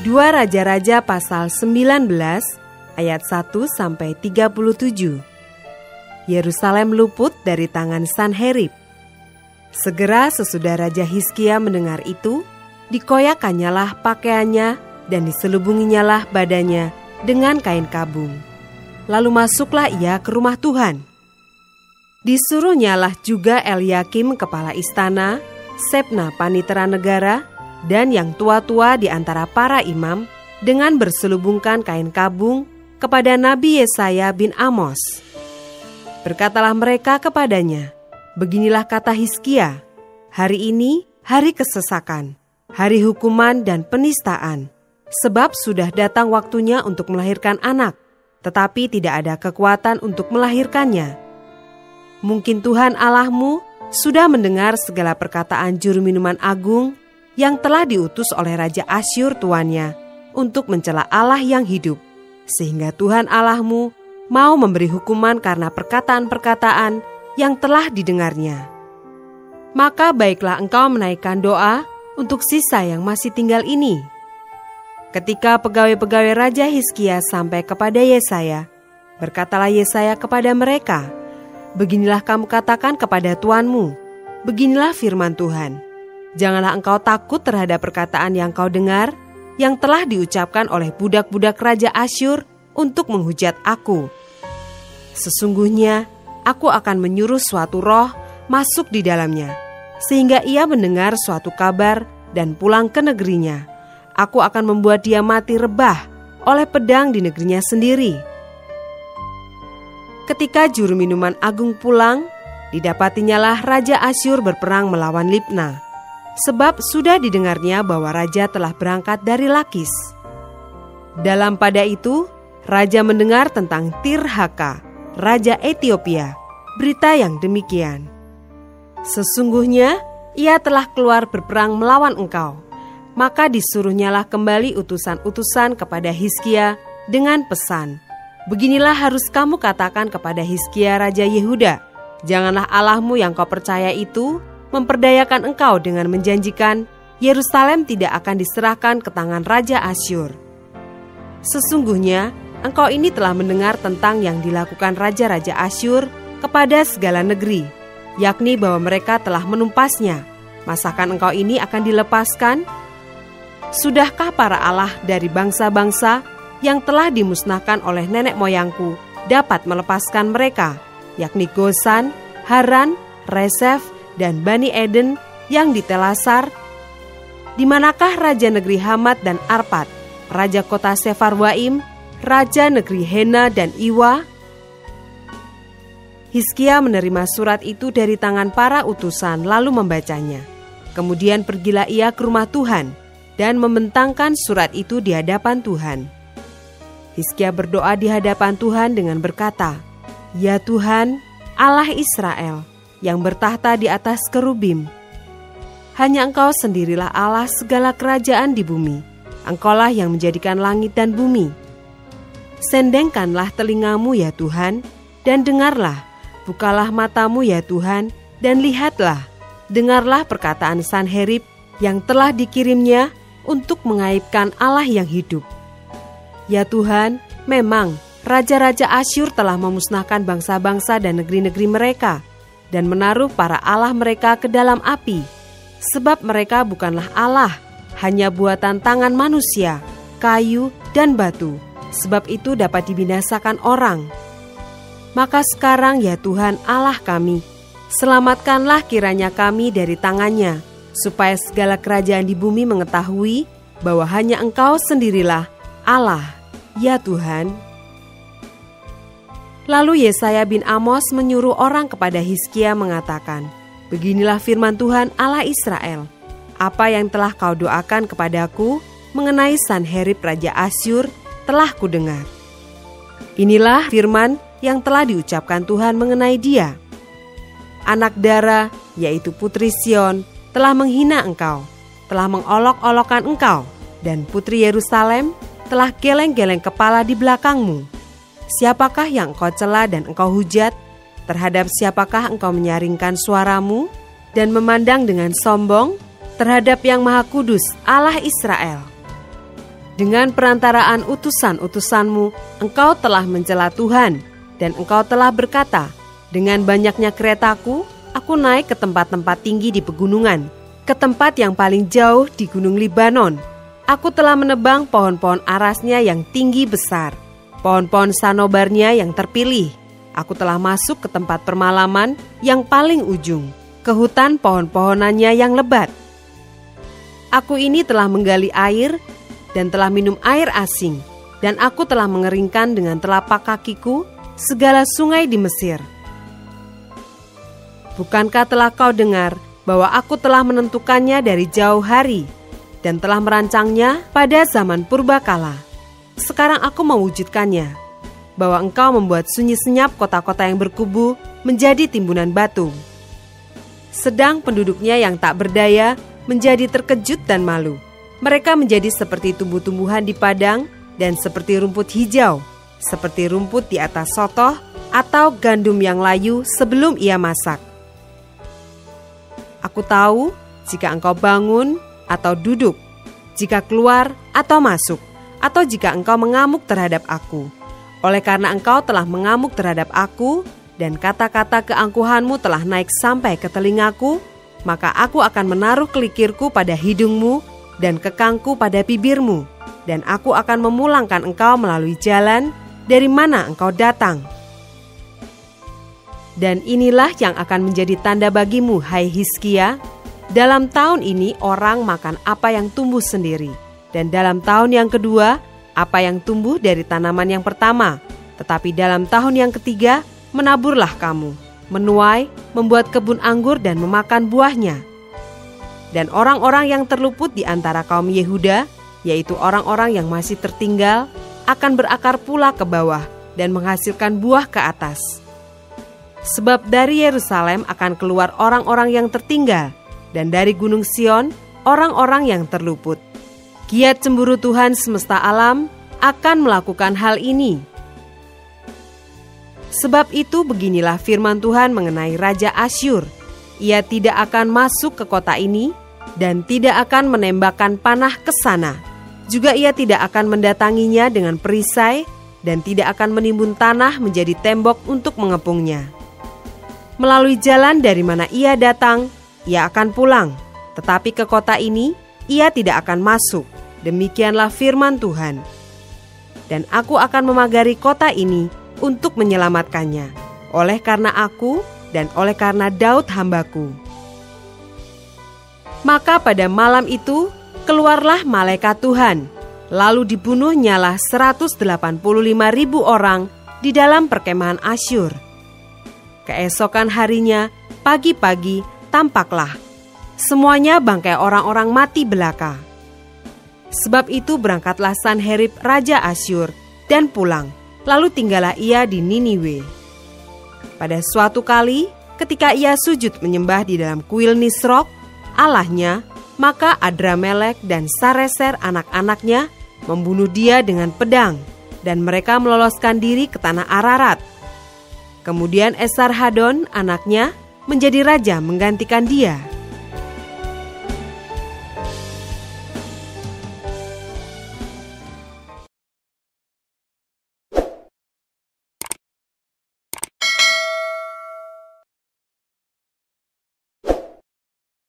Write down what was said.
2 Raja-Raja pasal 19 ayat 1-37. Yerusalem luput dari tangan Sanherib. Segera sesudah Raja Hizkia mendengar itu, dikoyakkannyalah pakaiannya dan diselubunginyalah badannya dengan kain kabung. Lalu masuklah ia ke rumah Tuhan. Disuruhnyalah juga Eliakim kepala istana, Sebna panitera negara, dan yang tua-tua di antara para imam dengan berselubungkan kain kabung kepada Nabi Yesaya bin Amos. Berkatalah mereka kepadanya, "Beginilah kata Hizkia, hari ini hari kesesakan, hari hukuman dan penistaan, sebab sudah datang waktunya untuk melahirkan anak, tetapi tidak ada kekuatan untuk melahirkannya. Mungkin Tuhan Allahmu sudah mendengar segala perkataan juru minuman agung yang telah diutus oleh Raja Asyur tuannya untuk mencela Allah yang hidup, sehingga Tuhan Allahmu mau memberi hukuman karena perkataan-perkataan yang telah didengarnya. Maka baiklah engkau menaikkan doa untuk sisa yang masih tinggal ini." Ketika pegawai-pegawai Raja Hizkia sampai kepada Yesaya, berkatalah Yesaya kepada mereka, "Beginilah kamu katakan kepada tuanmu, beginilah firman Tuhan. Janganlah engkau takut terhadap perkataan yang kau dengar, yang telah diucapkan oleh budak-budak Raja Asyur untuk menghujat aku. Sesungguhnya aku akan menyuruh suatu roh masuk di dalamnya, sehingga ia mendengar suatu kabar dan pulang ke negerinya. Aku akan membuat dia mati rebah oleh pedang di negerinya sendiri." Ketika juru minuman agung pulang, didapatinyalah Raja Asyur berperang melawan Libna, sebab sudah didengarnya bahwa raja telah berangkat dari Lakis. Dalam pada itu, raja mendengar tentang Tirhaka, Raja Etiopia, berita yang demikian. "Sesungguhnya ia telah keluar berperang melawan engkau." Maka disuruhnyalah kembali utusan-utusan kepada Hizkia dengan pesan, "Beginilah harus kamu katakan kepada Hizkia Raja Yehuda, janganlah Allahmu yang kau percaya itu memperdayakan engkau dengan menjanjikan Yerusalem tidak akan diserahkan ke tangan Raja Asyur. Sesungguhnya engkau ini telah mendengar tentang yang dilakukan Raja-Raja Asyur kepada segala negeri, yakni bahwa mereka telah menumpasnya. Masakan engkau ini akan dilepaskan? Sudahkah para Allah dari bangsa-bangsa yang telah dimusnahkan oleh nenek moyangku dapat melepaskan mereka, yakni Gosan, Haran, Resef, dan Bani Eden yang di Telasar? Di manakah raja negeri Hamat dan Arpad, raja kota Sefarwaim, raja negeri Hena dan Iwa?" Hizkia menerima surat itu dari tangan para utusan lalu membacanya. Kemudian pergilah ia ke rumah Tuhan dan membentangkan surat itu di hadapan Tuhan. Hizkia berdoa di hadapan Tuhan dengan berkata, "Ya Tuhan, Allah Israel, yang bertahta di atas kerubim, hanya Engkau sendirilah Allah segala kerajaan di bumi. Engkaulah yang menjadikan langit dan bumi. Sendengkanlah telingamu ya Tuhan, dan dengarlah, bukalah matamu ya Tuhan, dan lihatlah, dengarlah perkataan Sanherib yang telah dikirimnya untuk mengaibkan Allah yang hidup. Ya Tuhan, memang raja-raja Asyur telah memusnahkan bangsa-bangsa dan negeri-negeri mereka, dan menaruh para Allah mereka ke dalam api, sebab mereka bukanlah Allah, hanya buatan tangan manusia, kayu dan batu, sebab itu dapat dibinasakan orang. Maka sekarang ya Tuhan Allah kami, selamatkanlah kiranya kami dari tangannya, supaya segala kerajaan di bumi mengetahui bahwa hanya Engkau sendirilah Allah, ya Tuhan." Lalu Yesaya bin Amos menyuruh orang kepada Hizkia mengatakan, "Beginilah firman Tuhan Allah Israel, apa yang telah kau doakan kepadaku mengenai Sanherib Raja Asyur telah kudengar. Inilah firman yang telah diucapkan Tuhan mengenai dia. Anak Dara, yaitu putri Sion, telah menghina engkau, telah mengolok-olokkan engkau, dan putri Yerusalem telah geleng-geleng kepala di belakangmu. Siapakah yang engkau cela dan engkau hujat? Terhadap siapakah engkau menyaringkan suaramu dan memandang dengan sombong? Terhadap yang Maha Kudus Allah Israel. Dengan perantaraan utusan-utusanmu, engkau telah mencela Tuhan, dan engkau telah berkata, dengan banyaknya keretaku, aku naik ke tempat-tempat tinggi di pegunungan, ke tempat yang paling jauh di gunung Libanon. Aku telah menebang pohon-pohon arasnya yang tinggi besar, pohon-pohon sanobarnya yang terpilih. Aku telah masuk ke tempat permalaman yang paling ujung, ke hutan pohon-pohonannya yang lebat. Aku ini telah menggali air dan telah minum air asing, dan aku telah mengeringkan dengan telapak kakiku segala sungai di Mesir. Bukankah telah kau dengar bahwa aku telah menentukannya dari jauh hari dan telah merancangnya pada zaman purbakala? Sekarang aku mewujudkannya, bahwa engkau membuat sunyi senyap kota-kota yang berkubu menjadi timbunan batu. Sedang penduduknya yang tak berdaya menjadi terkejut dan malu. Mereka menjadi seperti tumbuh-tumbuhan di padang dan seperti rumput hijau, seperti rumput di atas sotoh atau gandum yang layu sebelum ia masak. Aku tahu jika engkau bangun atau duduk, jika keluar atau masuk, atau jika engkau mengamuk terhadap aku. Oleh karena engkau telah mengamuk terhadap aku, dan kata-kata keangkuhanmu telah naik sampai ke telingaku, maka aku akan menaruh kelikirku pada hidungmu dan kekangku pada bibirmu, dan aku akan memulangkan engkau melalui jalan dari mana engkau datang. Dan inilah yang akan menjadi tanda bagimu, hai Hizkia. Dalam tahun ini orang makan apa yang tumbuh sendiri, dan dalam tahun yang kedua, apa yang tumbuh dari tanaman yang pertama. Tetapi dalam tahun yang ketiga, menaburlah kamu, menuai, membuat kebun anggur dan memakan buahnya. Dan orang-orang yang terluput di antara kaum Yehuda, yaitu orang-orang yang masih tertinggal, akan berakar pula ke bawah dan menghasilkan buah ke atas. Sebab dari Yerusalem akan keluar orang-orang yang tertinggal, dan dari Gunung Sion, orang-orang yang terluput. Giat cemburu Tuhan semesta alam akan melakukan hal ini. Sebab itu beginilah firman Tuhan mengenai Raja Asyur. Ia tidak akan masuk ke kota ini dan tidak akan menembakkan panah ke sana. Juga ia tidak akan mendatanginya dengan perisai dan tidak akan menimbun tanah menjadi tembok untuk mengepungnya. Melalui jalan dari mana ia datang, ia akan pulang. Tetapi ke kota ini ia tidak akan masuk. Demikianlah firman Tuhan. Dan aku akan memagari kota ini untuk menyelamatkannya, oleh karena aku dan oleh karena Daud hambaku. Maka pada malam itu keluarlah malaikat Tuhan, lalu dibunuhnyalah 185.000 orang di dalam perkemahan Asyur. Keesokan harinya, pagi-pagi tampaklah semuanya bangkai orang-orang mati belaka. Sebab itu berangkatlah Sanherib Raja Asyur dan pulang, lalu tinggallah ia di Niniwe. Pada suatu kali, ketika ia sujud menyembah di dalam kuil Nisrok, Allahnya, maka Adramelek dan Sareser anak-anaknya membunuh dia dengan pedang, dan mereka meloloskan diri ke tanah Ararat. Kemudian Esarhadon anaknya menjadi raja menggantikan dia.